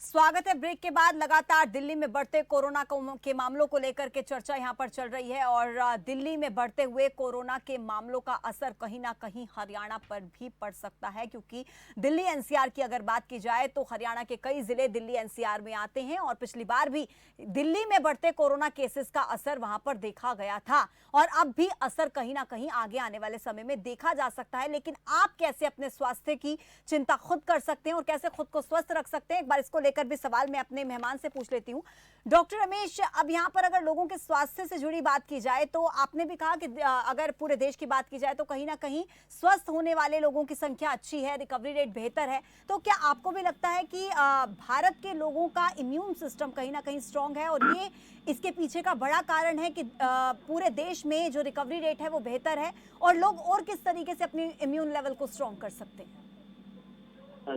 स्वागत है। ब्रेक के बाद लगातार दिल्ली में बढ़ते कोरोना के मामलों को लेकर के चर्चा यहां पर चल रही है और दिल्ली में बढ़ते हुए कोरोना के मामलों का असर कहीं ना कहीं हरियाणा पर भी पड़ सकता है, क्योंकि दिल्ली एनसीआर की अगर बात की जाए तो हरियाणा के कई जिले दिल्ली एनसीआर में आते हैं और पिछली बार भी दिल्ली में बढ़ते कोरोना केसेस का असर वहां पर देखा गया था और अब भी असर कहीं ना कहीं आगे आने वाले समय में देखा जा सकता है। लेकिन आप कैसे अपने स्वास्थ्य की चिंता खुद कर सकते हैं और कैसे खुद को स्वस्थ रख सकते हैं, एक बार इसको लेकर भी सवाल मैं अपने मेहमान से पूछ लेती हूं। डॉक्टर रमेश, अब यहां पर अगर लोगों के स्वास्थ्य से जुड़ी बात की जाए तो आपने भी कहा कि अगर पूरे देश की बात की जाए तो कहीं ना कहीं स्वस्थ होने वाले लोगों की संख्या अच्छी है, रिकवरी रेट बेहतर है। तो क्या आपको भी लगता है कि भारत के लोगों का इम्यून सिस्टम कहीं ना कहीं स्ट्रांग है और ये इसके पीछे का बड़ा कारण है कि पूरे देश में जो रिकवरी रेट है वो बेहतर है और लोग और किस तरीके से अपनी इम्यून लेवल को स्ट्रांग कर सकते हैं?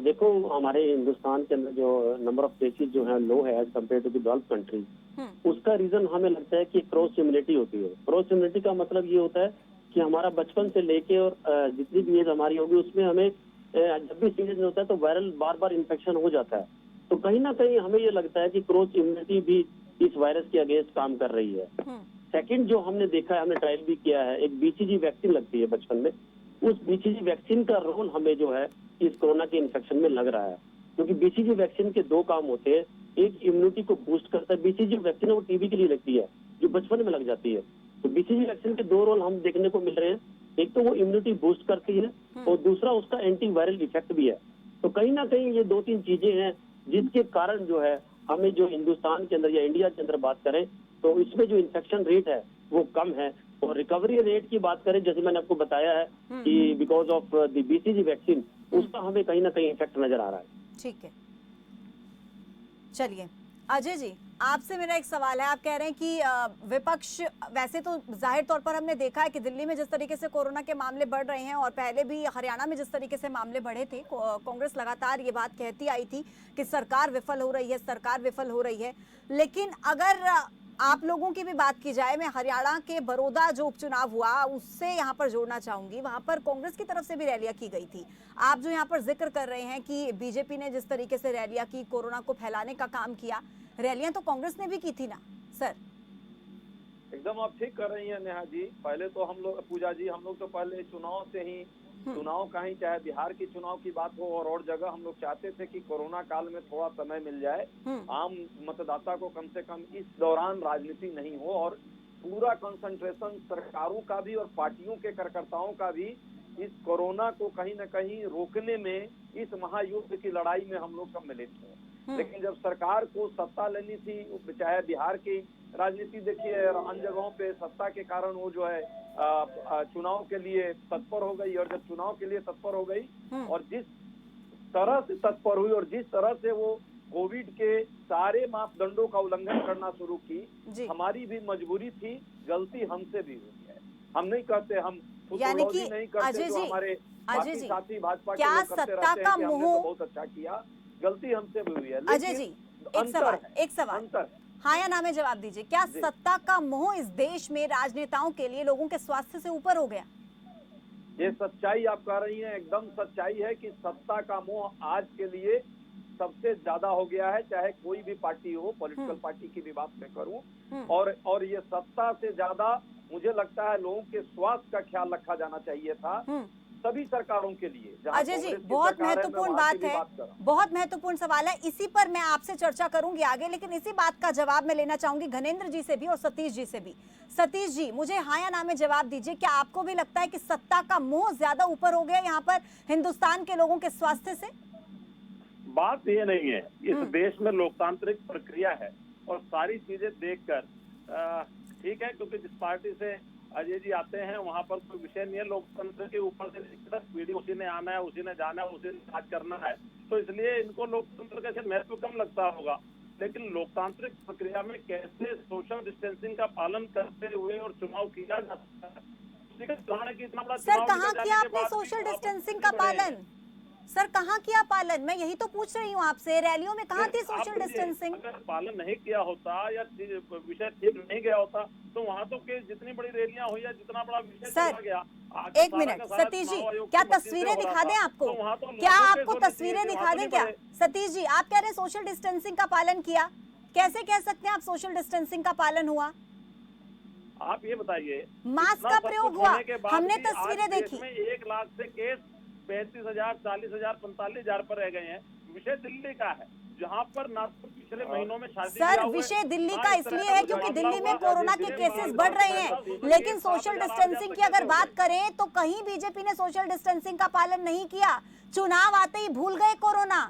देखो, हमारे हिंदुस्तान के अंदर जो नंबर ऑफ केसेस जो है लो है as compare to the developed countries, उसका रीजन हमें लगता है कि क्रॉस इम्यूनिटी होती है। क्रॉस इम्यूनिटी का मतलब ये होता है कि हमारा बचपन से लेके और जितनी भी एज हमारी होगी उसमें हमें जब भी सीजन होता है तो वायरल बार बार इन्फेक्शन हो जाता है। तो कहीं ना कहीं हमें ये लगता है कि क्रॉस इम्यूनिटी भी इस वायरस के अगेंस्ट काम कर रही है। सेकंड जो हमने देखा है, हमने ट्रायल भी किया है, एक बीसीजी वैक्सीन लगती है बचपन में, उस बीसीजी वैक्सीन का रोल हमें जो है इस कोरोना के इन्फेक्शन में लग रहा है, क्योंकि बीसीजी वैक्सीन के दो काम होते हैं। एक इम्यूनिटी को बूस्ट करता है, बीसीजी वैक्सीन वो टीबी के लिए लगती है जो बचपन में लग जाती है। तो बीसीजी वैक्सीन के दो रोल हम देखने को मिल रहे हैं, एक तो वो इम्यूनिटी बूस्ट करती है और दूसरा उसका एंटी वायरल इफेक्ट भी है। तो कहीं ना कहीं ये दो तीन चीजें हैं जिसके कारण जो है हमें जो हिंदुस्तान के अंदर या इंडिया के अंदर बात करें तो इसमें जो इन्फेक्शन रेट है वो कम है। और रिकवरी रेट की बात करें, जैसे मैंने आपको बताया है कि because of the BCG vaccine, उसका हमें कहीं ना कहीं इफेक्ट नजर आ रहा है। ठीक है, चलिए अजय जी, आपसे मेरा एक सवाल है। आप कह रहे हैं कि विपक्ष, वैसे तो जाहिर तौर पर हमने देखा है कि दिल्ली में जिस तरीके से कोरोना के मामले बढ़ रहे हैं और पहले भी हरियाणा में जिस तरीके से मामले बढ़े थे, कांग्रेस लगातार ये बात कहती आई थी कि सरकार विफल हो रही है, सरकार विफल हो रही है। लेकिन अगर आप लोगों की भी बात की जाए, मैं हरियाणा के बड़ौदा जो उपचुनाव हुआ उससे यहाँ पर जोड़ना चाहूंगी। वहां पर कांग्रेस की तरफ से भी रैलियां की गई थी। आप जो यहाँ पर जिक्र कर रहे हैं कि बीजेपी ने जिस तरीके से रैलियां की, कोरोना को फैलाने का काम किया, रैलियां तो कांग्रेस ने भी की थी ना सर? एकदम आप ठीक कर रही हैं नेहा जी। पहले तो हम लोग, पूजा जी, हम लोग तो पहले चुनाव से ही, चुनाव का ही, चाहे बिहार की चुनाव की बात हो और जगह, हम लोग चाहते थे कि कोरोना काल में थोड़ा समय मिल जाए, आम मतदाता को कम से कम इस दौरान राजनीति नहीं हो और पूरा कंसंट्रेशन सरकारों का भी और पार्टियों के कार्यकर्ताओं का भी इस कोरोना को कहीं न कहीं रोकने में, इस महायुद्ध की लड़ाई में हम लोग सब मिले थे। लेकिन जब सरकार को सत्ता लेनी थी, चाहे बिहार की राजनीति देखिए, अन्य जगहों पे सत्ता के कारण वो जो है चुनाव के लिए तत्पर हो गई, और जब चुनाव के लिए तत्पर हो गई और जिस तरह से तत्पर हुई और जिस तरह से वो कोविड के सारे मापदंडों का उल्लंघन करना शुरू की, हमारी भी मजबूरी थी, गलती हमसे भी हुई है। हम नहीं कहते, हम यानी कि नहीं करते जो हमारे बाकी साथी भाजपा के लोग करते रहते हैं कि हमने तो बहुत अच्छा किया, गलती हमसे भी हुई है। अजय जी, एक सवाल हाँ या ना में जवाब दीजिए। क्या सत्ता का मोह इस देश में राजनेताओं के लिए लोगों के स्वास्थ्य से ऊपर हो गया? ये सच्चाई आप कह रही हैं, एकदम सच्चाई है कि सत्ता का मोह आज के लिए सबसे ज्यादा हो गया है, चाहे कोई भी पार्टी हो, पॉलिटिकल पार्टी की भी बात मैं करूं। और ये सत्ता से ज्यादा मुझे लगता है लोगों के स्वास्थ्य का ख्याल रखा जाना चाहिए था सभी सरकारों के लिए। अजय जी, बहुत महत्वपूर्ण बात है, बहुत महत्वपूर्ण सवाल है, इसी पर मैं आपसे चर्चा करूंगी आगे, लेकिन इसी बात का जवाब मैं लेना चाहूंगी घनेंद्र जी से भी और सतीश जी से भी। सतीश जी, मुझे हाँ या ना में जवाब दीजिए, क्या आपको भी लगता है कि सत्ता का मोह ज्यादा ऊपर हो गया यहाँ पर हिंदुस्तान के लोगों के स्वास्थ्य से? बात ये नहीं है, इस देश में लोकतांत्रिक प्रक्रिया है और सारी चीजें देखकर ठीक है, क्योंकि जिस पार्टी से अजय जी आते हैं वहां पर कोई विषय नहीं है, लोकतंत्र के ऊपर से पीढ़ी उसी ने आना है, उसी ने जाना है, उसी ने राज करना है, तो इसलिए इनको लोकतंत्र का शायद महत्व कम लगता होगा। लेकिन लोकतांत्रिक प्रक्रिया में कैसे सोशल डिस्टेंसिंग का पालन करते हुए और चुनाव किया जा सकता है, सर कहाँ किया आपने सोशल डिस्टेंसिंग का पालन? सर कहाँ किया पालन? मैं यही तो पूछ रही हूँ आपसे, रैलियों में कहाँ थी सोशल आप डिस्टेंसिंग? अगर पालन नहीं किया होता या विषय ठीक नहीं गया होता तो वहाँ तो के जितनी बड़ी रैलियां हुई या जितना बड़ा विषय सर, चला गया। एक मिनट सतीश जी, क्या तस्वीरें दिखा दें आपको? क्या आपको तस्वीरें दिखा दें क्या? सतीश जी, आप कह रहे हैं सोशल डिस्टेंसिंग का पालन किया, कैसे कह सकते हैं आप सोशल डिस्टेंसिंग का पालन हुआ? आप ये बताइए, मास्क का प्रयोग हुआ, हमने तस्वीरें देखी। 1 लाख से केस 35,000, 40,000, 45,000 पर रह गए हैं। विषय दिल्ली का है, जहां पर ना तो पिछले महीनों में शादी सर विषय दिल्ली का इसलिए है क्योंकि दिल्ली में कोरोना के केसेस बढ़ रहे हैं, लेकिन सोशल डिस्टेंसिंग की अगर बात करें तो कहीं बीजेपी ने सोशल डिस्टेंसिंग का पालन नहीं किया। चुनाव आते ही भूल गए कोरोना।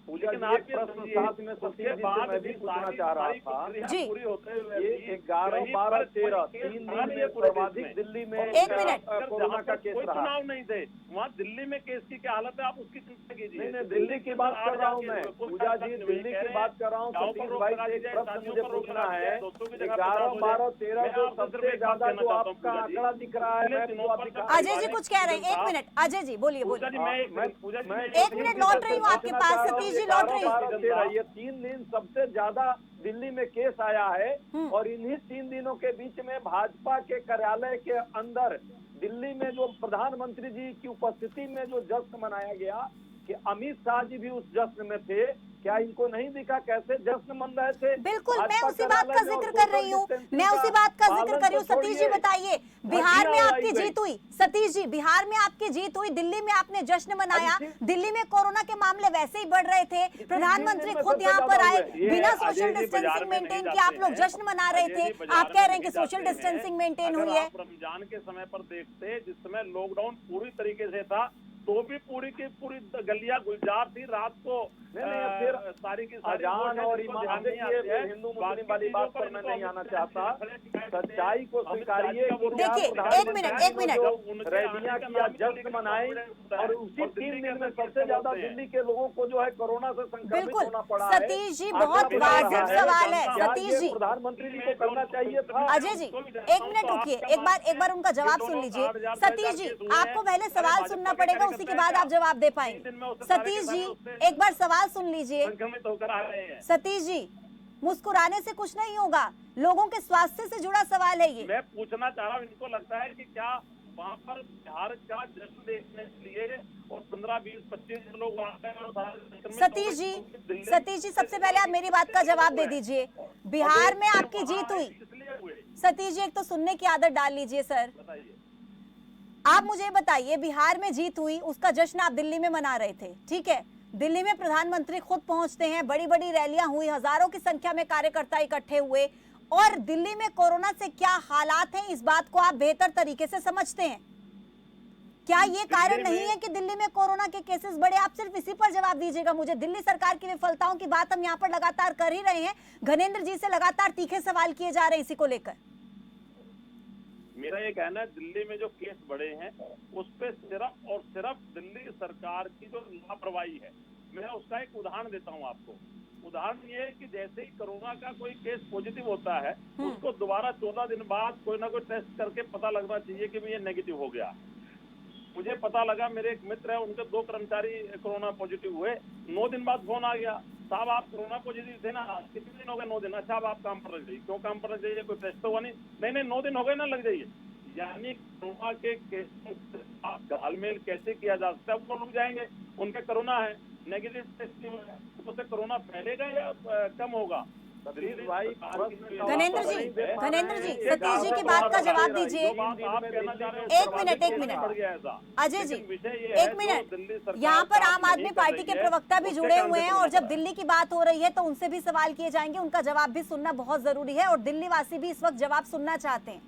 पूजा जी, एक प्रश्न साथ में सतीश जी से मैं भी पूछना चाह रहा था जी। पूरी होते हुए ये 11, 12, 13 3 दिन में सर्वाधिक दिल्ली में एक मिनट। कोरोना का केस कोई रहा। चुनाव नहीं थे, वहाँ दिल्ली में केस की क्या हालत है, आप उसकी चिंता कीजिए। नहीं, दिल्ली की बात कर रहा हूँ मैं, पूजा जी दिल्ली की बात कर रहा हूँ। सतीश भाई से एक प्रश्न मुझे पूछना है, 11, 12, 13 जो सबसे ज्यादा जो आपका आंकड़ा दिख रहा है, अजय जी कुछ कह रहे हैं, 1 मिनट अजय जी बोलिए बोलिए। 1 मिनट लौट रही हूँ आपके पास, सतीश जी लौट रही हूँ। ये 3 दिन सबसे ज्यादा दिल्ली में केस आया है और इन्हीं 3 दिनों के बीच में भाजपा के कार्यालय के अंदर दिल्ली में जो प्रधानमंत्री जी की उपस्थिति में जो जश्न मनाया गया कि अमित शाह जी भी उस जश्न में थे, क्या इनको नहीं दिखा कैसे जश्न मन रहे थे? बिल्कुल, मैं उसी बात का जिक्र कर रही हूँ, मैं उसी बात का जिक्र कर रही हूँ। सतीश जी बताइए, बिहार में आपकी जीत हुई, सतीश जी बिहार में आपकी जीत हुई, दिल्ली में आपने जश्न मनाया, दिल्ली में कोरोना के मामले वैसे ही बढ़ रहे थे, प्रधानमंत्री खुद यहाँ पर आए, बिना सोशल डिस्टेंसिंग मेंटेन किए आप लोग जश्न मना रहे थे, आप कह रहे हैं कि सोशल डिस्टेंसिंग मेंटेन हुई है। रमजान के समय पर देखते जिस समय लॉकडाउन पूरी तरीके से था तो भी पूरी की पूरी गलियां गुलजार थी, रात को फिर सारी की अजान और ईमान, देखिए हिंदू मुस्लिम वाली बात पर मैं नहीं आना चाहता, सच्चाई को स्वीकारिए। देखिए, एक मिनट रैलियां किया, जश्न मनाई और उसी 3 दिन में सबसे ज्यादा दिल्ली के लोगों को जो है कोरोना से संक्रमित होना पड़ा है। सतीश जी बहुत वाजिब सवाल है, सतीश जी प्रधानमंत्री जी को करना चाहिए था। अजय जी 1 मिनट रुकिए, एक बार उनका जवाब सुन लीजिए। सतीश जी आपको पहले सवाल सुनना पड़ेगा, उसी के बाद आप जवाब दे पाएंगे। सतीश जी एक बार सवाल सुन लीजिए। सतीश जी मुस्कुराने से कुछ नहीं होगा, लोगों के स्वास्थ्य से जुड़ा सवाल है ये। मैं पूछना चाह रहा हूँ, इनको लगता है कि क्या वहाँ पर बिहार का जश्न देखने के लिए और 15, 20, 25 लोग वहाँ पे। सतीश जी सबसे पहले आप मेरी बात का जवाब दे दीजिए। बिहार में आपकी जीत हुई, सतीश जी एक तो सुनने की आदत डाल लीजिए सर। आप मुझे बताइए, बिहार में जीत हुई, उसका जश्न आप दिल्ली में मना रहे थे, ठीक है, दिल्ली में प्रधानमंत्री खुद पहुंचते हैं, बड़ी बड़ी रैलियां हुई, हजारों की संख्या में कार्यकर्ता इकट्ठे हुए, और दिल्ली में कोरोना से क्या हालात हैं इस बात को आप बेहतर तरीके से समझते हैं। क्या ये कारण नहीं है कि दिल्ली में कोरोना के केसेस बढ़े? आप सिर्फ इसी पर जवाब दीजिएगा मुझे। दिल्ली सरकार की विफलताओं की बात हम यहाँ पर लगातार कर ही रहे हैं, घनेंद्र जी से लगातार तीखे सवाल किए जा रहे हैं इसी को लेकर। मेरा ये कहना है, दिल्ली में जो केस बढ़े हैं उस पे सिर्फ और सिर्फ दिल्ली सरकार की जो लापरवाही है। मैं उसका एक उदाहरण देता हूँ आपको। उदाहरण ये है कि जैसे ही कोरोना का कोई केस पॉजिटिव होता है, उसको दोबारा 14 दिन बाद कोई ना कोई टेस्ट करके पता लगना चाहिए कि ये नेगेटिव हो गया। मुझे पता लगा, मेरे एक मित्र है, उनके 2 कर्मचारी कोरोना पॉजिटिव हुए, 9 दिन बाद फोन आ गया, साहब आप कोरोना पॉजिटिव थे ना, कितने दिन हो गए? 9 दिन। अच्छा अब आप काम पर लग जाइए। क्यों काम पर लग जाइए? कोई टेस्ट तो हुआ नहीं, 9 दिन हो गए ना, लग जाइए। यानी कोरोना के केस आप घालमेल कैसे किया जा सकता है? वो रुक जाएंगे, उनके कोरोना है, नेगेटिव टेस्ट उससे कोरोना फैलेगा या कम होगा? घनेंद्र जी सतीश जी की बात का जवाब दीजिए। एक मिनट अजय जी, 1 मिनट। यहाँ पर आम आदमी पार्टी के प्रवक्ता भी जुड़े हुए हैं और जब दिल्ली की बात हो रही है तो उनसे भी सवाल किए जाएंगे, उनका जवाब भी सुनना बहुत जरूरी है और दिल्ली वासी भी इस वक्त जवाब सुनना चाहते हैं।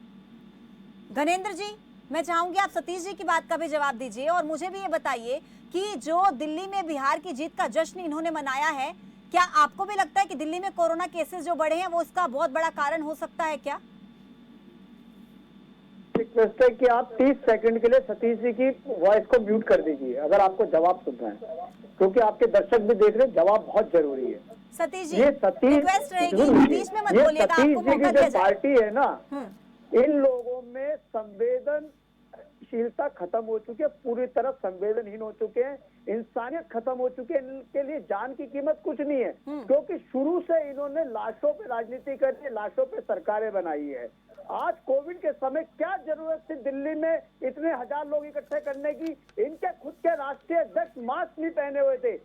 घनेंद्र जी मैं चाहूंगी आप सतीश जी की बात का भी जवाब दीजिए और मुझे भी ये बताइए कि जो दिल्ली में बिहार की जीत का जश्न इन्होंने मनाया है, क्या आपको भी लगता है कि दिल्ली में कोरोना केसेस जो बढ़े हैं वो इसका बहुत बड़ा कारण हो सकता है क्या? रिक्वेस्ट है कि आप 30 सेकंड के लिए सतीश जी की वॉइस को म्यूट कर दीजिए अगर आपको जवाब सुनना है, क्योंकि आपके दर्शक भी देख रहे हैं, जवाब बहुत जरूरी है। सतीश जी ये सतीश रिक्वेस्ट रहेगी, बीच में मत बोलिएगा, आपको मौका दिया जाए। पार्टी है ना, इन लोगों में संवेदनशीलता खत्म हो चुकी है, पूरी तरह संवेदनहीन हो चुके हैं, इंसानियत खत्म हो चुकी है। इनके लिए जान की कीमत कुछ नहीं है, क्योंकि शुरू से इन्होंने लाशों पे राजनीति करके लाशों पे सरकारें बनाई है। आज कोविड के समय क्या जरूरत थी दिल्ली में इतने हजार लोग इकट्ठे करने की? इनके खुद के राष्ट्रीय अध्यक्ष मास्क नहीं पहने हुए थे,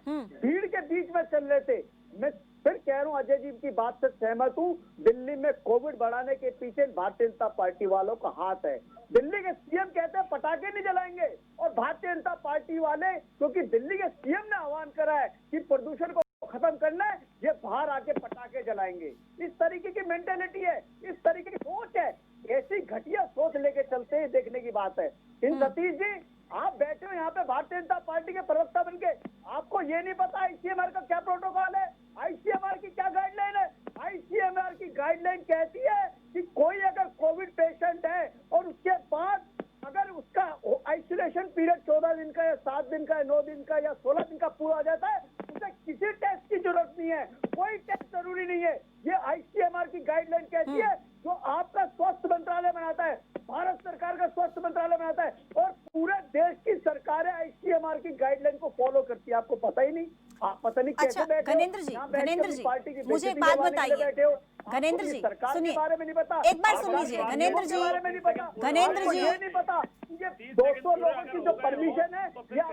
भीड़ के बीच में चल रहे थे। मैं फिर कह रहा हूँ, अजय जी की बात से सहमत हूँ, दिल्ली में कोविड बढ़ाने के पीछे भारतीय जनता पार्टी वालों का हाथ है। दिल्ली के सीएम कहते हैं पटाखे नहीं जलाएंगे, और भारतीय जनता पार्टी वाले, क्योंकि दिल्ली के सीएम ने आह्वान करा है कि प्रदूषण को खत्म करना है, ये बाहर आके पटाखे जलाएंगे। इस तरीके की मेंटेलिटी है, इस तरीके की सोच है। ऐसी घटिया सोच लेके चलते हैं, देखने की बात है। इन सतीश जी, आप बैठे हो यहाँ पे भारतीय जनता पार्टी के प्रवक्ता बनके, आपको ये नहीं पता आईसीएमआर का क्या प्रोटोकॉल है, आईसीएमआर की क्या गाइडलाइन है? आईसीएमआर की गाइडलाइन कहती है कि कोई अगर कोविड पेशेंट है और उसके बाद अगर उसका आइसोलेशन पीरियड 14 दिन का या 7 दिन का या 9 दिन का या 16 दिन का पूरा हो जाता है, उसे किसी टेस्ट की जरूरत नहीं है, कोई टेस्ट जरूरी नहीं है। ये आईसीएमआर की गाइडलाइन कहती है, जो आपका स्वास्थ्य मंत्रालय बनाता है, भारत सरकार का स्वास्थ्य मंत्रालय बनाता है, और पूरे देश की सरकारें आईसीएमआर की गाइडलाइन को फॉलो करती है। आपको पता ही नहीं, आप पता नहीं कैसे बैठे हो। गणेंद्र जी, मुझे एक बात बताइए, गणेंद्र जी सुनिए, एक बार सुन लीजिए गणेंद्र जी, गणेंद्र जी, नहीं पता ये 200 लोगों की जो परमिशन है ये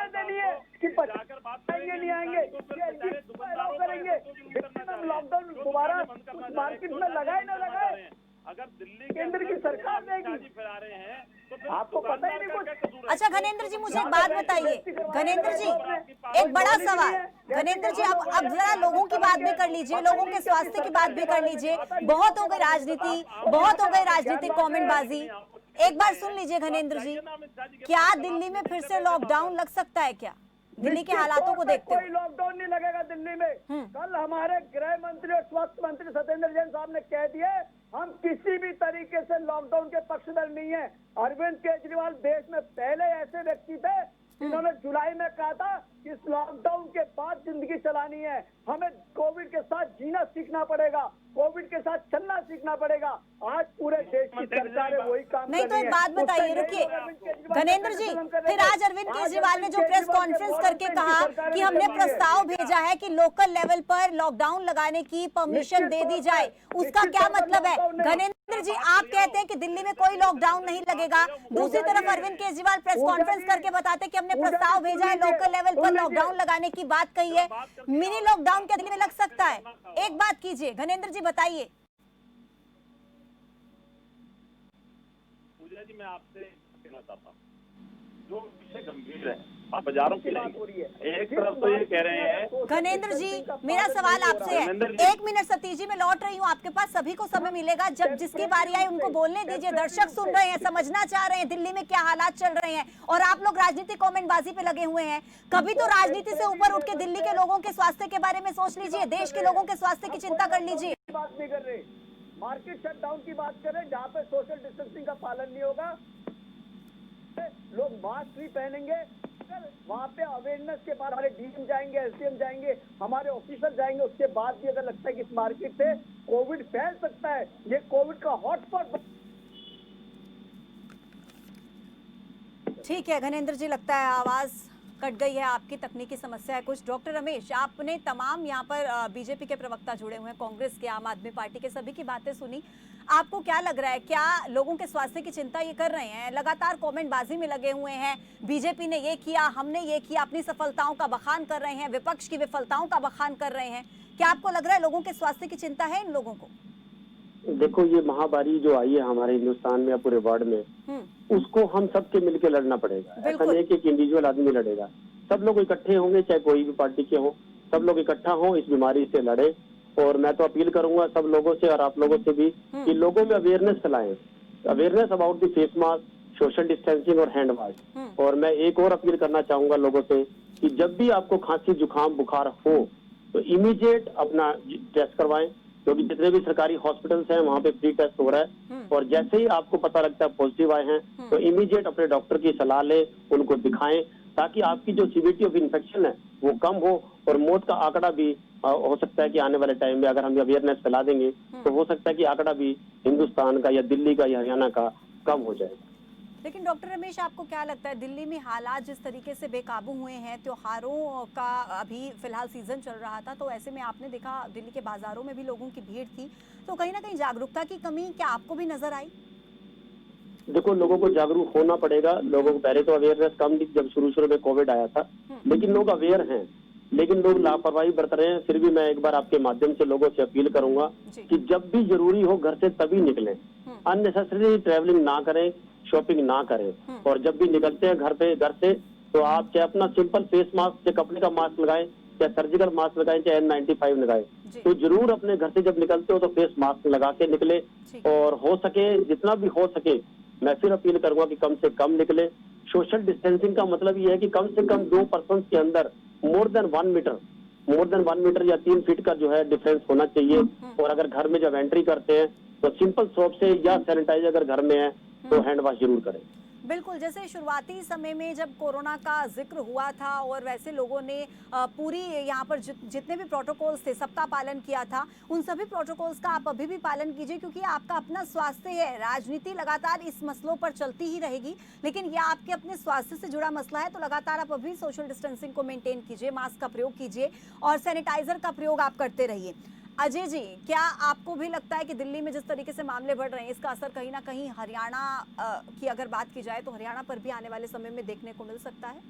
देनी है कि 50 आएंगे नहीं आएंगे, करेंगे। हम लॉकडाउन दोबारा मार्केट में लगाए ना लगाए, अगर दिल्ली केंद्र की सरकार देगी, फैला रहे हैं तो आपको पता ही नहीं कुछ। अच्छा गणेंद्र जी, मुझे एक बात बताइए, गणेंद्र जी एक बड़ा सवाल, गणेंद्र जी अब जरा लोगों की बात भी कर लीजिए, लोगों के स्वास्थ्य की बात भी कर लीजिए। बहुत हो गई राजनीति, बहुत हो गई राजनीतिक कमेंटबाजी। एक बार सुन लीजिए गणेंद्र जी, क्या दिल्ली में फिर से लॉकडाउन लग सकता है क्या, दिल्ली के हालातों को देखते हुए? कोई लॉकडाउन नहीं लगेगा दिल्ली में। कल हमारे गृह मंत्री और स्वास्थ्य मंत्री सत्येंद्र जैन साहब ने कह दिए, हम किसी भी तरीके से लॉकडाउन के पक्षधर नहीं है। अरविंद केजरीवाल देश में पहले ऐसे व्यक्ति थे जिन्होंने जुलाई में कहा था कि इस लॉकडाउन के बाद जिंदगी चलानी है, हमें कोविड के साथ जीना सीखना पड़ेगा, कोविड के साथ चलना सीखना पड़ेगा। आज पूरे देश की सरकार वही काम नहीं, तो एक बात बताइए, रुकिए गणेंद्र जी, फिर आज अरविंद केजरीवाल ने जो प्रेस कॉन्फ्रेंस करके कहा कि हमने प्रस्ताव भेजा है कि लोकल लेवल पर लॉकडाउन लगाने की परमिशन दे दी जाए, उसका क्या मतलब है? गणेंद्र जी, आप कहते हैं कि दिल्ली में कोई लॉकडाउन नहीं लगेगा, दूसरी तरफ अरविंद केजरीवाल प्रेस कॉन्फ्रेंस करके बताते कि हमने प्रस्ताव भेजा है लोकल लेवल पर लॉकडाउन लगाने की बात कही है। मिनी लॉकडाउन क्या दिल्ली में लग सकता है? एक बात कीजिए गणेंद्र जी, बताइए। पूजा जी, मैं आपसे कहना चाहता हूँ, जो विषय गंभीर है, आप बाजारों की बात हो रही है, एक तरफ तो ये कह रहे हैं। गणेंद्र जी, मेरा सवाल आपसे है, 1 मिनट सतीश जी, मैं लौट रही हूँ आपके पास, सभी को समय मिलेगा, जब जिसकी बारी आए उनको बोलने दीजिए। दर्शक सुन रहे हैं, समझना चाह रहे हैं दिल्ली में क्या हालात चल रहे हैं, और आप लोग राजनीति कमेंटबाजी पे लगे हुए हैं। कभी तो राजनीति से ऊपर उठ के दिल्ली के लोगों के स्वास्थ्य के बारे में सोच लीजिए, देश के लोगों के स्वास्थ्य की चिंता कर लीजिए। बात नहीं कर रहे, मार्केट शटडाउन की बात कर रहे हैं, जहाँ पे सोशल डिस्टेंसिंग का पालन नहीं होगा, लोग मास्क नहीं पहनेंगे, वहाँ पे अवेयरनेस के बाद हमारे डीएम जाएंगे, एसडीएम जाएंगे, हमारे ऑफिसर जाएंगे, उसके बाद भी अगर लगता है कि इस मार्केट से कोविड फैल सकता है, ये कोविड का हॉटस्पॉट। ठीक है गणेंद्र जी, लगता है आवाज कट गई है, आपकी तकनीकी समस्या है कुछ। डॉक्टर रमेश, आपने तमाम यहाँ पर बीजेपी के प्रवक्ता जुड़े हुए हैं, कांग्रेस के, आम आदमी पार्टी के, सभी की बातें सुनी। आपको क्या लग रहा है, क्या लोगों के स्वास्थ्य की चिंता ये कर रहे हैं? लगातार कमेंटबाजी में लगे हुए हैं, बीजेपी ने ये किया, हमने ये किया, अपनी सफलताओं का बखान कर रहे हैं, विपक्ष की विफलताओं का बखान कर रहे हैं। क्या आपको लग रहा है लोगों के स्वास्थ्य की चिंता है इन लोगों को? देखो, ये महामारी जो आई है हमारे हिंदुस्तान में या पूरे वर्ल्ड में, उसको हम सबके मिलकर लड़ना पड़ेगा। ऐसा नहीं कि एक इंडिविजुअल आदमी लड़ेगा, सब लोग इकट्ठे होंगे, चाहे कोई भी पार्टी के हो, सब लोग इकट्ठा हो, इस बीमारी से लड़े। और मैं तो अपील करूंगा सब लोगों से और आप लोगों से भी कि लोगों में अवेयरनेस फैलाएं, awareness about the face mask, social distancing और हैंड वॉश। और मैं एक और अपील करना चाहूंगा लोगों से कि जब भी आपको खांसी, जुकाम, बुखार हो तो इमीडिएट अपना टेस्ट करवाएं, क्योंकि जितने भी सरकारी हॉस्पिटल्स हैं वहाँ पे फ्री टेस्ट हो रहा है। और जैसे ही आपको पता लगता है पॉजिटिव आए हैं तो इमीडिएट अपने डॉक्टर की सलाह लें, उनको दिखाएं, ताकि आपकी जो सीवियरिटी ऑफ इन्फेक्शन है वो कम हो और मौत का आंकड़ा भी हो सकता है कि आने वाले टाइम में अगर हम अवेयरनेस फैला देंगे तो हो सकता है कि आंकड़ा भी हिंदुस्तान का या दिल्ली का या हरियाणा का कम हो जाए। लेकिन डॉक्टर रमेश, आपको क्या लगता है दिल्ली में हालात जिस तरीके से बेकाबू हुए हैं, त्योहारों का अभी फिलहाल सीजन चल रहा था, तो ऐसे में आपने देखा दिल्ली के बाजारों में भी लोगों की भीड़ थी, तो कहीं ना कहीं जागरूकता की कमी क्या आपको भी नजर आई? देखो, लोगों को जागरूक होना पड़ेगा। लोगों को पहले तो अवेयरनेस कम थी जब शुरू में कोविड आया था, लेकिन लोग अवेयर हैं, लेकिन लोग लापरवाही बरत रहे हैं। फिर भी मैं एक बार आपके माध्यम से लोगों से अपील करूंगा कि जब भी जरूरी हो घर से तभी निकलें, अननेसेसरी ट्रैवलिंग ना करें, शॉपिंग ना करें, और जब भी निकलते हैं घर से तो आप चाहे अपना सिंपल फेस मास्क, चाहे कपड़े का मास्क लगाएं, चाहे सर्जिकल मास्क लगाएं, चाहे N95 लगाएं, तो जरूर अपने घर से जब निकलते हो तो फेस मास्क लगा के निकले। और हो सके, जितना भी हो सके, मैं फिर अपील करूंगा कि कम से कम निकले। सोशल डिस्टेंसिंग का मतलब ये है कि कम से कम 2 पर्सन के अंदर मोर देन 1 मीटर या 3 फीट का जो है डिफरेंस होना चाहिए। और अगर घर में जब एंट्री करते हैं तो सिंपल सोप से या सैनिटाइजर अगर घर में है तो हैंड वॉश जरूर करें। बिल्कुल, जैसे शुरुआती समय में जब कोरोना का जिक्र हुआ था और वैसे लोगों ने पूरी यहाँ पर जितने भी प्रोटोकॉल्स थे सबका पालन किया था, उन सभी प्रोटोकॉल्स का आप अभी भी पालन कीजिए, क्योंकि आपका अपना स्वास्थ्य है। राजनीति लगातार इस मसलों पर चलती ही रहेगी, लेकिन यह आपके अपने स्वास्थ्य से जुड़ा मसला है, तो लगातार आप अभी सोशल डिस्टेंसिंग को मेंटेन कीजिए, मास्क का प्रयोग कीजिए और सैनिटाइजर का प्रयोग आप करते रहिए। अजय जी, क्या आपको भी लगता है कि दिल्ली में जिस तरीके से मामले बढ़ रहे हैं, इसका असर कहीं ना कहीं हरियाणा की अगर बात की जाए तो हरियाणा पर भी आने वाले समय में देखने को मिल सकता है?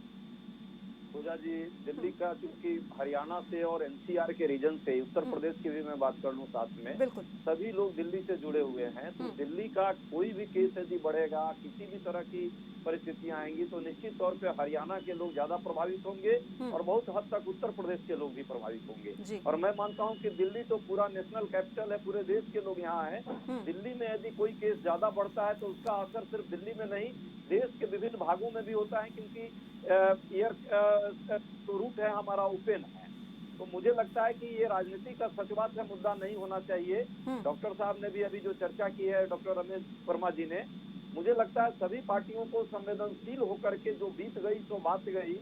पूजा जी, दिल्ली का चूंकि हरियाणा से और एनसीआर के रीजन से, उत्तर प्रदेश की भी मैं बात कर लूं साथ में, बिल्कुल सभी लोग दिल्ली से जुड़े हुए हैं, तो दिल्ली का कोई भी केस यदि बढ़ेगा, किसी भी तरह की परिस्थितियां आएंगी, तो निश्चित तौर पे हरियाणा के लोग ज्यादा प्रभावित होंगे और बहुत हद तक उत्तर प्रदेश के लोग भी प्रभावित होंगे। और मैं मानता हूं कि दिल्ली तो पूरा नेशनल कैपिटल है, पूरे देश के लोग यहाँ हैं। दिल्ली में यदि कोई केस ज्यादा बढ़ता है तो उसका असर सिर्फ दिल्ली में नहीं, देश के विभिन्न भागों में भी होता है, क्योंकि एयर रूट है हमारा ओपन है। तो मुझे लगता है कि ये राजनीति का सच बात है मुद्दा नहीं होना चाहिए। डॉक्टर साहब ने भी अभी जो चर्चा की है, डॉक्टर रमेश वर्मा जी ने, मुझे लगता है सभी पार्टियों को संवेदनशील होकर के जो बीत गई सो बात गई,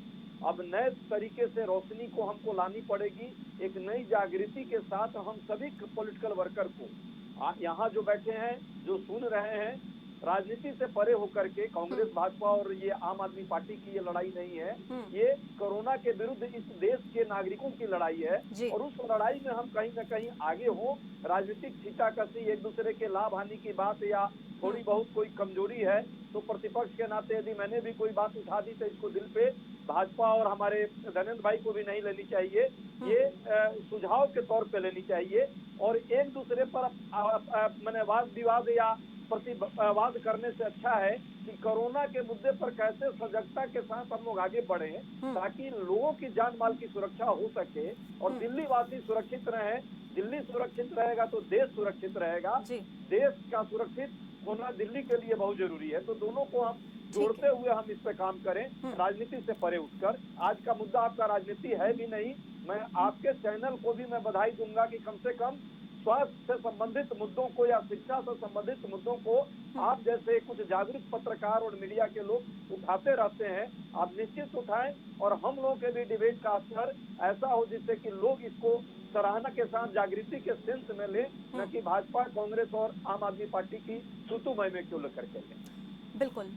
अब नए तरीके से रोशनी को हमको लानी पड़ेगी। एक नई जागृति के साथ हम सभी पॉलिटिकल वर्कर को, यहाँ जो बैठे हैं, जो सुन रहे हैं, राजनीति से परे होकर के, कांग्रेस भाजपा और ये आम आदमी पार्टी की ये लड़ाई नहीं है, ये कोरोना के विरुद्ध इस देश के नागरिकों की लड़ाई है। और उस लड़ाई में हम कहीं न कहीं आगे हो। राजनीतिक छींटाकशी, एक दूसरे के लाभ हानि की बात या थोड़ी बहुत कोई कमजोरी है तो प्रतिपक्ष के नाते यदि मैंने भी कोई बात उठा दी तो इसको दिल पे भाजपा और हमारे धनेन्द्र भाई को भी नहीं लेनी चाहिए, ये सुझाव के तौर पे लेनी चाहिए। और एक दूसरे पर मैंने वाद विवाद या प्रतिवाद करने से अच्छा है कि कोरोना के मुद्दे पर कैसे सजगता के साथ हम लोग आगे बढ़े ताकि लोगों की जान माल की सुरक्षा हो सके और दिल्ली वासी सुरक्षित रहे। दिल्ली सुरक्षित रहेगा तो देश सुरक्षित रहेगा। देश का सुरक्षित होना दिल्ली के लिए बहुत जरूरी है। तो दोनों को हम जोड़ते हुए हम इस पे काम करें, राजनीति से परे उठकर। आज का मुद्दा आपका राजनीति है भी नहीं। मैं आपके चैनल को भी मैं बधाई दूंगा कि कम से कम स्वास्थ्य से संबंधित मुद्दों को या शिक्षा से संबंधित मुद्दों को आप जैसे कुछ जागरूक पत्रकार और मीडिया के लोग उठाते रहते हैं। आप निश्चित उठाएं और हम लोगों के भी डिबेट का असर ऐसा हो जिससे कि लोग इसको सराहना के साथ जागृति के सेंस में लें, न कि भाजपा, कांग्रेस और आम आदमी पार्टी की सुतुमय में क्यों लेकर के लें। बिल्कुल।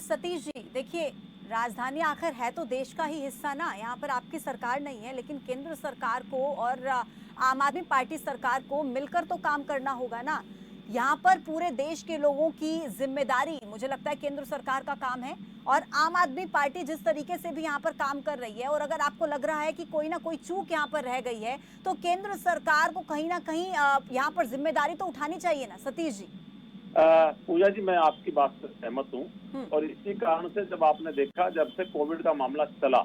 सतीश जी, देखिए, राजधानी आखिर है तो देश का ही हिस्सा ना। यहाँ पर आपकी सरकार नहीं है, लेकिन केंद्र सरकार को और आम आदमी पार्टी सरकार को मिलकर तो काम करना होगा ना। यहाँ पर पूरे देश के लोगों की जिम्मेदारी, मुझे लगता है केंद्र सरकार का काम है और आम आदमी पार्टी जिस तरीके से भी यहाँ पर काम कर रही है, और अगर आपको लग रहा है कि कोई ना कोई चूक यहाँ पर रह गई है तो केंद्र सरकार को कहीं ना कहीं यहाँ पर जिम्मेदारी तो उठानी चाहिए ना। सतीश जी। पूजा जी, मैं आपकी बात से सहमत हूँ और इसी कारण से जब आपने देखा, जब से कोविड का मामला चला,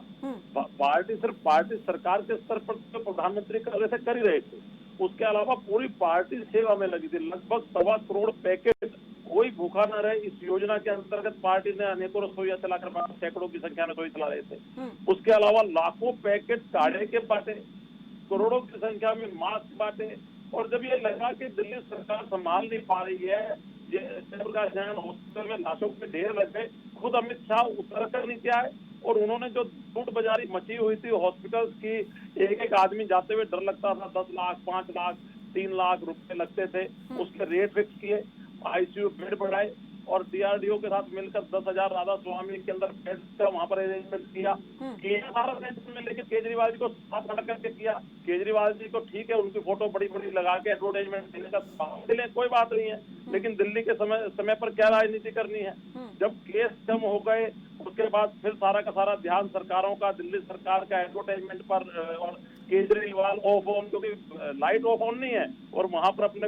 पार्टी सरकार के स्तर पर तो प्रधानमंत्री कर ही रहे थे, उसके अलावा पूरी पार्टी सेवा में लगी थी। लगभग 1.25 करोड़ पैकेट, कोई भूखा न रहे, इस योजना के अंतर्गत पार्टी ने अनेकों रसोइयां चलाकर सैकड़ों की संख्या में रसोई चला रहे थे। उसके अलावा लाखों पैकेट काढ़े के बांटे, करोड़ों की संख्या में मास्क बांटे। और जब ये लगा कि दिल्ली सरकार संभाल नहीं पा रही है, जयप्रकाश नारायण हॉस्पिटल में लाशों के ढेर लग गए, खुद अमित शाह उतर कर नीचे आए और उन्होंने जो लूट बाजारी मची हुई थी हॉस्पिटल्स की, एक एक आदमी जाते हुए डर लगता था, 10 लाख, 5 लाख, 3 लाख रुपए लगते थे, उसके रेट फिक्स किए, आईसीयू बेड बढ़ाए और डीआरडीओ के साथ मिलकर 10,000 राधा स्वामी के अंदर बेड का वहाँ पर अरेंजमेंट किया सारा में, लेकिन केजरीवाल जी को साथ हटा करके किया। केजरीवाल जी को ठीक है, उनकी फोटो बड़ी बड़ी लगा के एडवर्टाइजमेंट देने का कोई बात नहीं है, लेकिन दिल्ली के समय पर क्या राजनीति करनी है? जब केस कम हो गए उसके बाद फिर सारा का सारा ध्यान सरकारों का, दिल्ली सरकार का एडवर्टाइजमेंट पर, और केजरीवाल ऑफ ऑन, क्योंकि लाइट ऑफ ऑन नहीं है और वहां पर अपने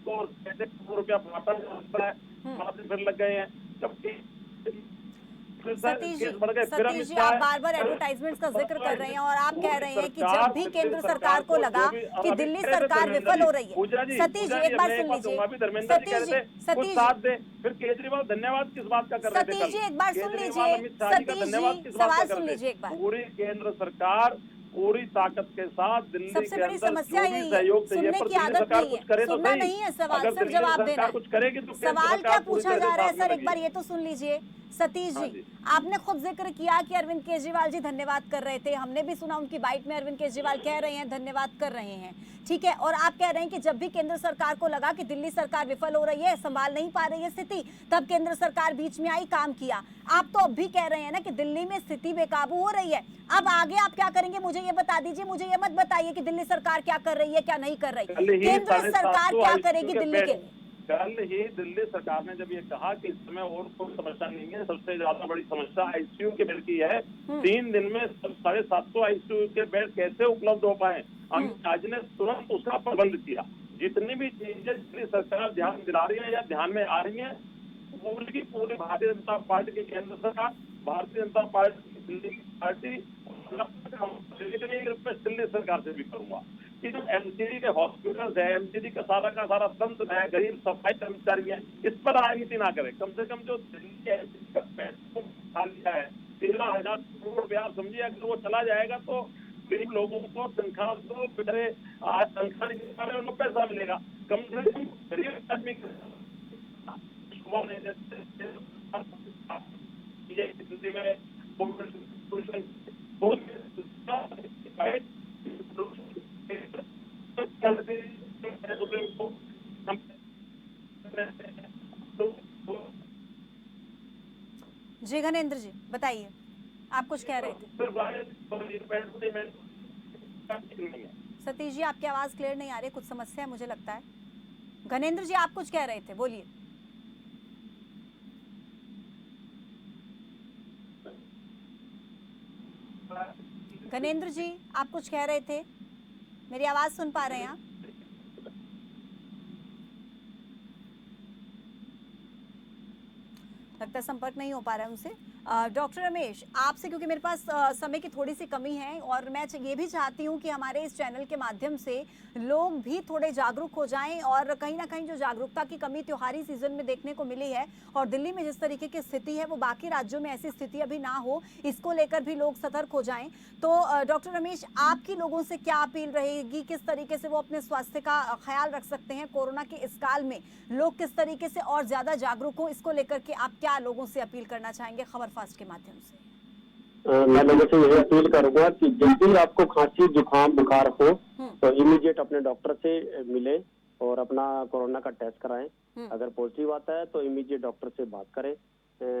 कैसे करोड़ रुपया बांटा जाता है, वहां से फिर लग गए हैं। जब सतीश जी आप बार बार एडवर्टाइजमेंट्स का जिक्र कर रहे हैं और आप कह रहे हैं कि जब भी केंद्र सरकार को लगा कि दिल्ली सरकार विफल हो रही है। सतीश जी एक बार सुन लीजिए, सतीश साथ दे, फिर केजरीवाल धन्यवाद किस बात का कर रहे थे? सतीश जी एक बार सुन लीजिए, सतीश जी सवाल सुन लीजिए एक बार। पूरी केंद्र सरकार पूरी ताकत के साथ दिल्ली सबसे के बड़ी अंदर समस्या जो भी यही सहयोग है, सुनने की आदत नहीं है, सुनना नहीं है सवाल, सिर्फ जवाब देना है। कुछ करेगी तो सवाल क्या पूछा जा रहा है सर, एक बार ये तो सुन लीजिए। सतीश जी आपने खुद जिक्र किया कि अरविंद केजरीवाल जी धन्यवाद कर रहे थे, हमने भी सुना उनकी बाइट में अरविंद केजरीवाल कह रहे हैं धन्यवाद कर रहे हैं, ठीक है, और आप कह रहे हैं कि जब भी केंद्र सरकार को लगा कि दिल्ली सरकार विफल हो रही है, संभाल नहीं पा रही है स्थिति, तब केंद्र सरकार बीच में आई, काम किया। आप तो अब भी कह रहे हैं ना कि दिल्ली में स्थिति बेकाबू हो रही है, अब आगे आप क्या करेंगे मुझे ये बता दीजिए, मुझे ये मत बताइए कि दिल्ली सरकार क्या कर रही है क्या नहीं कर रही, केंद्र सरकार क्या करेगी दिल्ली के लिए? कल ही दिल्ली सरकार ने जब ये कहा कि इस समय और कोई समस्या नहीं है, सबसे ज्यादा बड़ी समस्या आईसीयू के बेड की है, 3 दिन में 750 आईसीयू के बेड कैसे उपलब्ध हो पाए, अमित शाह जी ने तुरंत उसका प्रबंध किया। जितनी भी चीजें दिल्ली सरकार ध्यान दिला रही है या ध्यान में आ रही है, पूरी की पूरी भारतीय जनता पार्टी की केंद्र सरकार, भारतीय जनता पार्टी की दिल्ली की पार्टी, रिक्वेस्ट दिल्ली सरकार से भी करूंगा कि जो एमसीडी के हॉस्पिटल है, एमसीडी का सारा तंत्र है, गरीब सफाई कर्मचारी है, इस पर राजनीति ना करे। कम से कम जो दिल्ली के एमसीडी का पैसा खा लिया है 13,000 करोड़ रुपया, समझिए अगर वो चला जाएगा तो गरीब लोगों को तनख्वाह तो बेचारे आज तनख्वाह नहीं पा रहे, उनको पैसा मिलेगा। कम से कम गरीब आदमी जी घनेंद्र जी बताइए, आप कुछ कह रहे थे। सतीश जी आपकी आवाज क्लियर नहीं आ रही, कुछ समस्या है मुझे लगता है। घनेंद्र जी आप कुछ कह रहे थे, बोलिए। घनेंद्र जी आप कुछ कह रहे थे, मेरी आवाज सुन पा रहे हैं आप? लगता है संपर्क नहीं हो पा रहा है उनसे। डॉक्टर रमेश आपसे, क्योंकि मेरे पास समय की थोड़ी सी कमी है और मैं ये भी चाहती हूँ कि हमारे इस चैनल के माध्यम से लोग भी थोड़े जागरूक हो जाएं, और कहीं ना कहीं जो जागरूकता की कमी त्योहारी सीजन में देखने को मिली है और दिल्ली में जिस तरीके की स्थिति है वो बाकी राज्यों में ऐसी स्थिति अभी ना हो, इसको लेकर भी लोग सतर्क हो जाएं। तो डॉक्टर रमेश आपकी लोगों से क्या अपील रहेगी, किस तरीके से वो अपने स्वास्थ्य का ख्याल रख सकते हैं कोरोना के इस काल में, लोग किस तरीके से और ज्यादा जागरूक हो, इसको लेकर के आप क्या लोगों से अपील करना चाहेंगे खबर फास्ट के माध्यम से? मैं लोगों से यही अपील करूंगा कि जब भी आपको खांसी जुकाम बुखार हो तो इमीडिएट अपने डॉक्टर से मिले और अपना कोरोना का टेस्ट कराएं। अगर पॉजिटिव आता है तो इमीडिएट डॉक्टर से बात करें,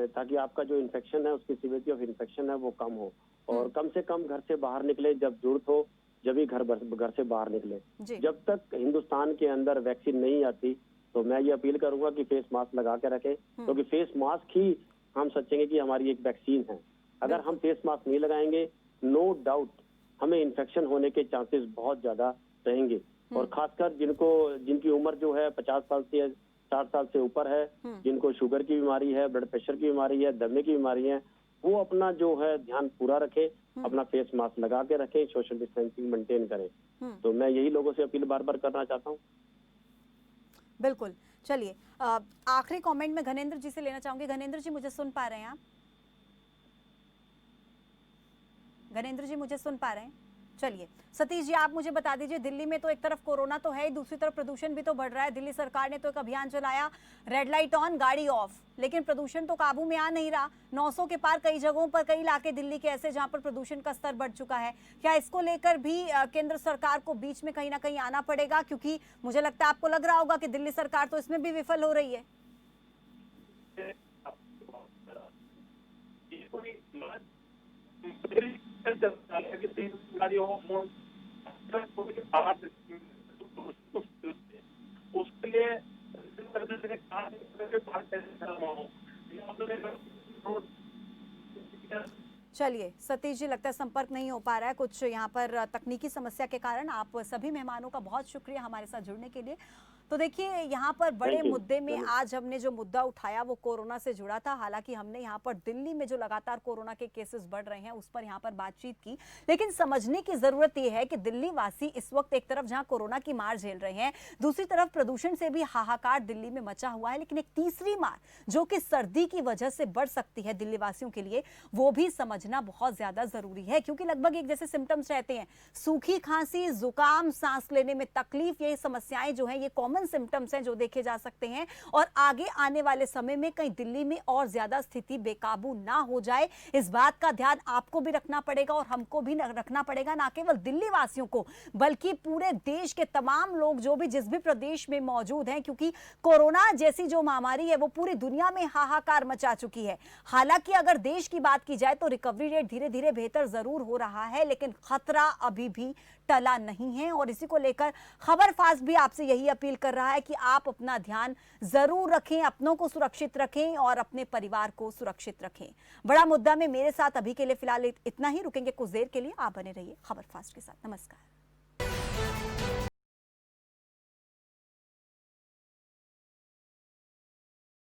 ताकि आपका जो इन्फेक्शन है उसकी सीवियरिटी ऑफ इन्फेक्शन है वो कम हो, और कम से कम घर से बाहर निकले, जब जरूरत हो जब ही घर से बाहर निकले। जब तक हिंदुस्तान के अंदर वैक्सीन नहीं आती तो मैं ये अपील करूंगा कि फेस मास्क लगा के रखें, क्योंकि फेस मास्क ही हम सोचेंगे कि हमारी एक वैक्सीन है। अगर हम फेस मास्क नहीं लगाएंगे, नो डाउट हमें इन्फेक्शन होने के चांसेस बहुत ज्यादा रहेंगे, और खासकर जिनकी उम्र जो है 50 साल से 60 साल से ऊपर है, जिनको शुगर की बीमारी है, ब्लड प्रेशर की बीमारी है, दमे की बीमारी है, वो अपना जो है ध्यान पूरा रखें, अपना फेस मास्क लगा के रखें, सोशल डिस्टेंसिंग मेंटेन करें। तो मैं यही लोगों से अपील बार बार करना चाहता हूँ। बिल्कुल, चलिए आखिरी कमेंट में घनेंद्र जी से लेना चाहूंगी। घनेंद्र जी मुझे सुन पा रहे हैं आप? घनेंद्र जी मुझे सुन पा रहे हैं? चलिए सतीश जी आप मुझे बता दीजिए, दिल्ली में तो एक तरफ कोरोना तो है ही, दूसरी तरफ प्रदूषण भी तो बढ़ रहा है। दिल्ली सरकार ने तो एक अभियान चलाया, रेड लाइट ऑन गाड़ी ऑफ, लेकिन प्रदूषण तो काबू में आ नहीं रहा। 900 के पार कई जगहों पर, कई इलाके दिल्ली के ऐसे जहां पर प्रदूषण का स्तर बढ़ चुका है। क्या इसको लेकर भी केंद्र सरकार को बीच में कहीं ना कहीं आना पड़ेगा? क्योंकि मुझे लगता है आपको लग रहा होगा कि दिल्ली सरकार तो इसमें भी विफल हो रही है। ये कोई चलता है कि 3 गाड़ियों उसके लिए चलिए सतीश जी, लगता है संपर्क नहीं हो पा रहा है, कुछ यहाँ पर तकनीकी समस्या के कारण। आप सभी मेहमानों का बहुत शुक्रिया हमारे साथ जुड़ने के लिए। तो देखिए, यहाँ पर बड़े Thank you. मुद्दे में आज हमने जो मुद्दा उठाया वो कोरोना से जुड़ा था। हालांकि हमने यहाँ पर दिल्ली में जो लगातार कोरोना के केसेस बढ़ रहे हैं उस पर यहाँ पर बातचीत की, लेकिन समझने की जरूरत ये है कि दिल्ली वासी इस वक्त एक तरफ जहाँ कोरोना की मार झेल रहे हैं, दूसरी तरफ प्रदूषण से भी हाहाकार दिल्ली में मचा हुआ है। लेकिन एक तीसरी मार जो कि सर्दी की वजह से बढ़ सकती है दिल्ली वासियों के लिए, वो भी समझना बहुत ज्यादा जरूरी है। क्योंकि लगभग एक जैसे सिम्टम्स रहते हैं, सूखी खांसी, जुकाम, सांस लेने में तकलीफ, ये समस्याएं जो है ये कॉमन सिम्टम्स हैं जो देखे जा सकते हैं। और आगे आने वाले समय में कहीं दिल्ली में और ज्यादा स्थिति बेकाबू ना हो जाए, इस बात का ध्यान आपको भी रखना पड़ेगा और हमको भी रखना पड़ेगा। ना केवल दिल्ली वासियों को बल्कि पूरे देश के तमाम लोग जो भी जिस भी प्रदेश में मौजूद हैं, क्योंकि कोरोना जैसी जो महामारी है वो पूरी दुनिया में हाहाकार मचा चुकी है। हालांकि अगर देश की बात की जाए तो रिकवरी रेट धीरे धीरे बेहतर जरूर हो रहा है, लेकिन खतरा अभी भी टला नहीं है। और इसी को लेकर खबर फास्ट भी आपसे यही अपील कर रहा है कि आप अपना ध्यान जरूर रखें, अपनों को सुरक्षित रखें और अपने परिवार को सुरक्षित रखें। बड़ा मुद्दा में मेरे साथ अभी के लिए फिलहाल इतना ही। रुकेंगे कुछ देर के लिए, आप बने रहिए खबर फास्ट के साथ। नमस्कार।